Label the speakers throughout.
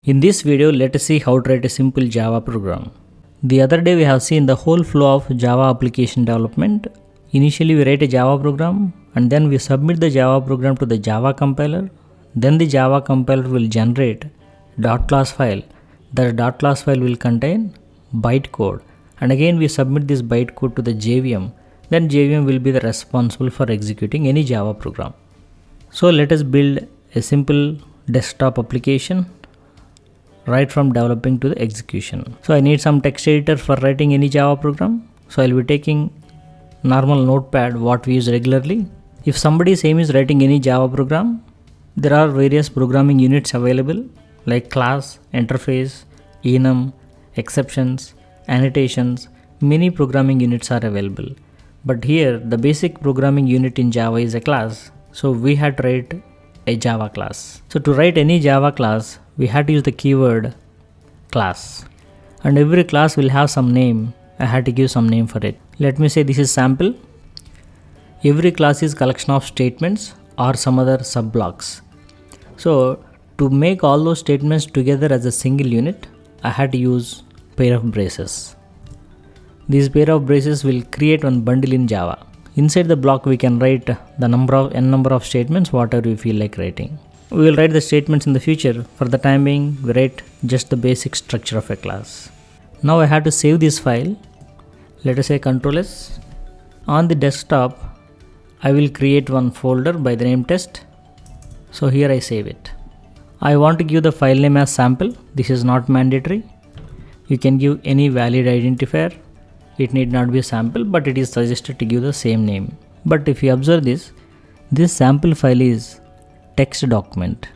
Speaker 1: In this video, let us see how to write a simple Java program. The other day we have seen the whole flow of Java application development. Initially we write a Java program and then we submit the Java program to the Java compiler. Then the Java compiler will generate .class file. The .class file will contain bytecode. And again we submit this bytecode to the JVM. Then JVM will be the responsible for executing any Java program. So let us build a simple desktop application right from developing to the execution. So I need some text editor for writing any Java program. So I'll be taking normal notepad what we use regularly. If somebody's aim is writing any Java program, there are various programming units available like class, interface, enum, exceptions, annotations. Many programming units are available. But here the basic programming unit in Java is a class. So we had to write a Java class. So to write any Java class, we had to use the keyword class. And every class will have some name. I had to give some name for it. Let me say this is sample. Every class is collection of statements or some other subblocks. So to make all those statements together as a single unit, I had to use pair of braces. These pair of braces will create one bundle in Java. Inside the block we can write the n number of statements, whatever we feel like writing. We will write the statements in the future. For the time being, we write just the basic structure of a class. Now I have to save this file. Let us say Ctrl S. On the desktop, I will create one folder by the name test. So here I save it. I want to give the file name as sample. This is not mandatory. You can give any valid identifier. It need not be a sample, but it is suggested to give the same name. But if you observe this sample file is text document.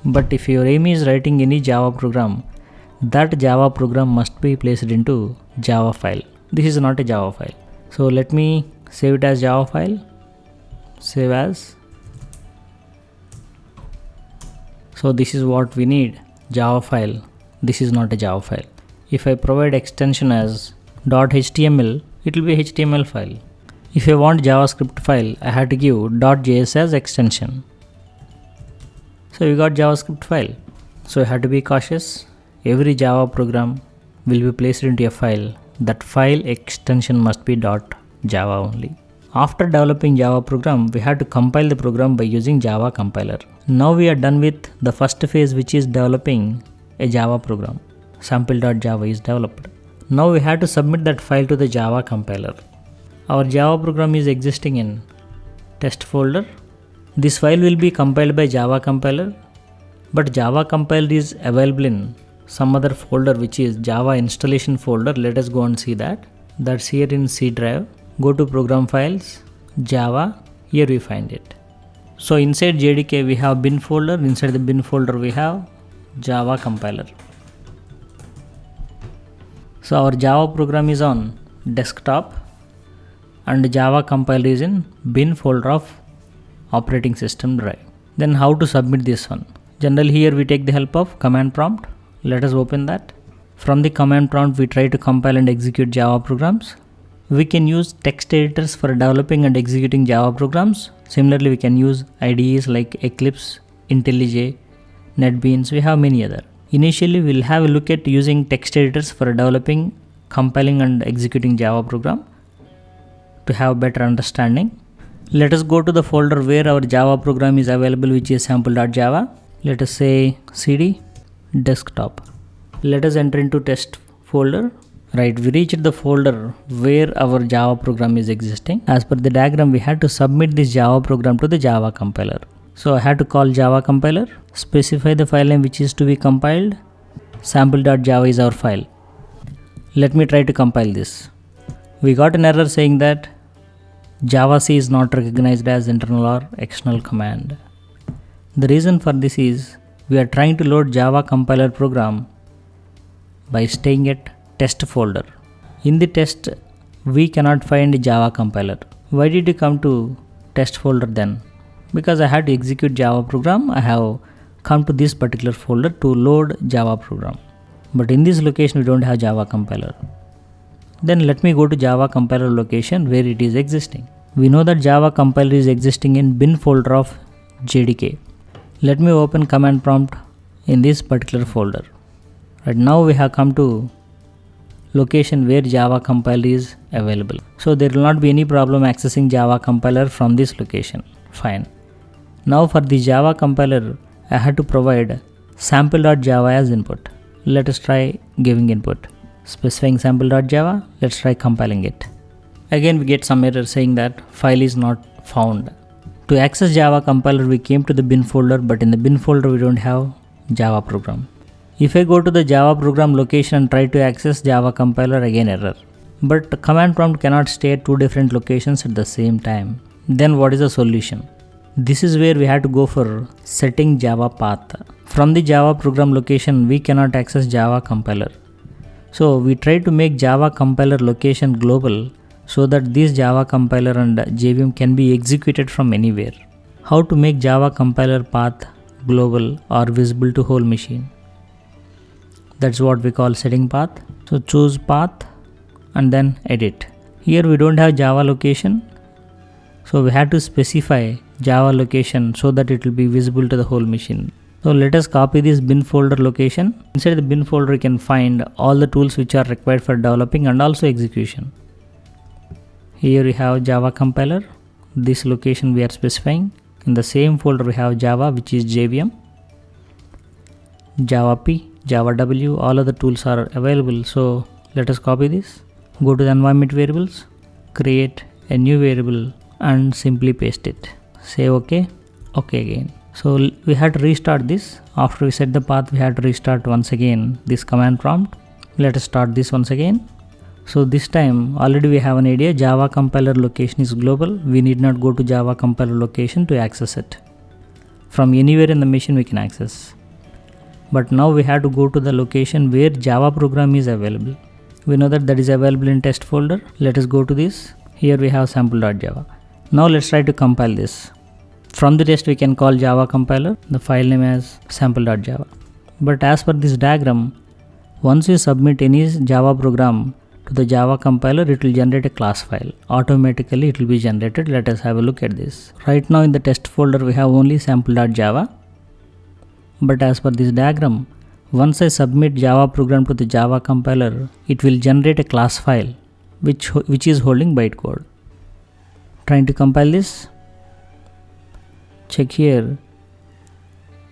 Speaker 1: But if your aim is writing any Java program, that Java program must be placed into Java file. This is not a Java file. So let me save it as Java file. Save as. So this is what we need, Java file. This is not a Java file. If I provide extension as .html, it will be a HTML file. If I want JavaScript file, I had to give .js as extension. So we got JavaScript file. So I had to be cautious. Every Java program will be placed into a file. That file extension must be .java only. After developing Java program, we had to compile the program by using Java compiler. Now we are done with the first phase, which is developing a Java program. Sample.java is developed. Now we have to submit that file to the Java compiler. Our Java program is existing in test folder. This file will be compiled by Java compiler, but Java compiler is available in some other folder, which is Java installation folder. Let us go and see that. That's here in C drive. Go to program files, Java. Here we find it. So inside JDK we have bin folder. Inside the bin folder we have Java compiler. So our Java program is on desktop and Java compiler is in bin folder of operating system drive. Then how to submit this one? Generally here we take the help of command prompt. Let us open that. From the command prompt we try to compile and execute Java programs. We can use text editors for developing and executing Java programs. Similarly we can use IDEs like Eclipse, IntelliJ, NetBeans. We have many other. Initially we'll have a look at using text editors for developing, compiling and executing Java program to have better understanding. Let us go to the folder where our Java program is available, which is sample.java. Let us say cd desktop. Let us enter into test folder. Right, we reached the folder where our Java program is existing. As per the diagram, we had to submit this Java program to the Java compiler. So I had to call Java compiler, specify the file name which is to be compiled. Sample.java is our file. Let me try to compile this. We got an error saying that Javac is not recognized as internal or external command. The reason for this is we are trying to load Java compiler program by staying at test folder. In the test, we cannot find Java compiler. Why did you come to test folder then? Because I had to execute Java program, I have come to this particular folder to load Java program. But in this location, we don't have Java compiler. Then let me go to Java compiler location where it is existing. We know that Java compiler is existing in bin folder of JDK. Let me open command prompt in this particular folder. Right now we have come to location where Java compiler is available. So there will not be any problem accessing Java compiler from this location. Fine. Now for the Java compiler, I had to provide sample.java as input. Let us try giving input. Specifying sample.java, let's try compiling it. Again we get some error saying that file is not found. To access Java compiler we came to the bin folder, but in the bin folder we don't have Java program. If I go to the Java program location and try to access Java compiler, again error. But the command prompt cannot stay at two different locations at the same time. Then what is the solution? This is where we have to go for setting Java path. From the Java program location we cannot access Java compiler. So we try to make Java compiler location global so that this Java compiler and JVM can be executed from anywhere. How to make Java compiler path global or visible to whole machine? That's what we call setting path. So choose path and then edit. Here we don't have Java location, so we have to specify Java location so that it will be visible to the whole machine. So let us copy this bin folder location. Inside the bin folder you can find all the tools which are required for developing and also execution. Here we have Java compiler. This location we are specifying. In the same folder we have Java, which is JVM, Java P, Java W, all other tools are available. So let us copy this. Go to the environment variables, create a new variable and simply paste it. Say OK, OK again. So we had to restart this. After we set the path, we had to restart once again this command prompt. Let us start this once again. So this time already we have an idea, Java compiler location is global. We need not go to Java compiler location to access it. From anywhere in the machine we can access. But now we have to go to the location where Java program is available. We know that is available in test folder. Let us go to this. Here we have sample.java. Now let's try to compile this. From the test we can call Java compiler, the file name as sample.java. But as per this diagram, once you submit any Java program to the Java compiler, it will generate a class file. Automatically it will be generated. Let us have a look at this. Right now in the test folder we have only sample.java. But as per this diagram, once I submit Java program to the Java compiler, it will generate a class file which is holding bytecode. Trying to compile this. Check here.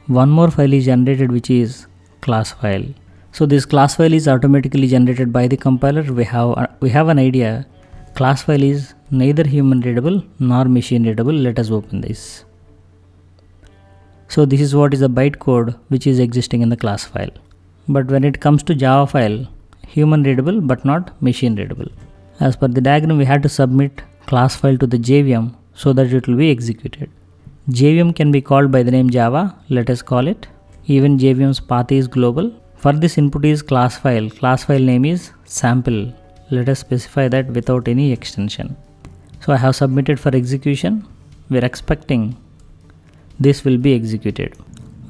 Speaker 1: One more file is generated which is class file. So this class file is automatically generated by the compiler. We have an idea. Class file is neither human readable nor machine readable. Let us open this. So this is what is the bytecode which is existing in the class file. But when it comes to Java file, human readable but not machine readable. As per the diagram, we had to submit class file to the JVM so that it will be executed. JVM can be called by the name Java. Let us call it. Even JVM's path is global. For this input is class file. Class file name is sample. Let us specify that without any extension. So I have submitted for execution. We are expecting this will be executed.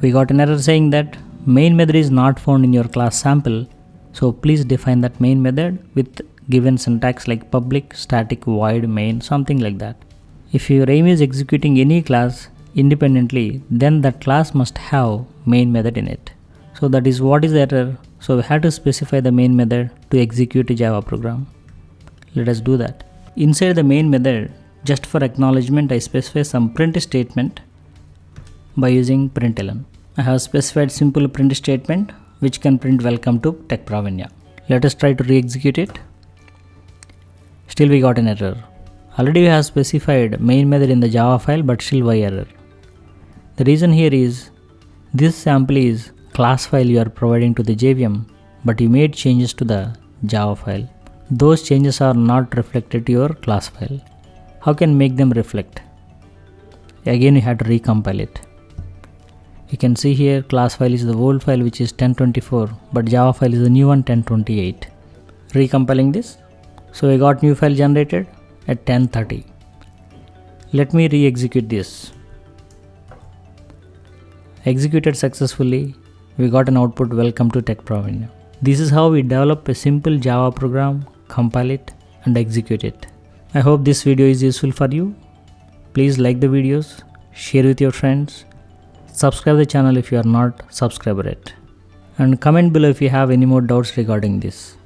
Speaker 1: We got an error saying that main method is not found in your class sample. So please define that main method with given syntax like public static void main, something like that. If your aim is executing any class independently, then that class must have main method in it. So that is what is the error. So we have to specify the main method to execute a Java program. Let us do that. Inside the main method, just for acknowledgement, I specify some print statement by using println. I have specified simple print statement which can print welcome to Tech Praveenya. Let us try to re-execute it. Still we got an error. Already we have specified main method in the Java file, but still why error? The reason here is this sample is class file you are providing to the JVM, but you made changes to the Java file. Those changes are not reflected to your class file. How can make them reflect? Again you have to recompile it. You can see here class file is the old file which is 1024, but Java file is the new one 1028. Recompiling this. So I got new file generated at 1030. Let me re-execute this. Executed successfully. We got an output welcome to Tech Praveenya. This is how we develop a simple Java program, compile it and execute it. I hope this video is useful for you. Please like the videos, share with your friends, subscribe the channel if you are not subscribed yet. and comment below if you have any more doubts regarding this.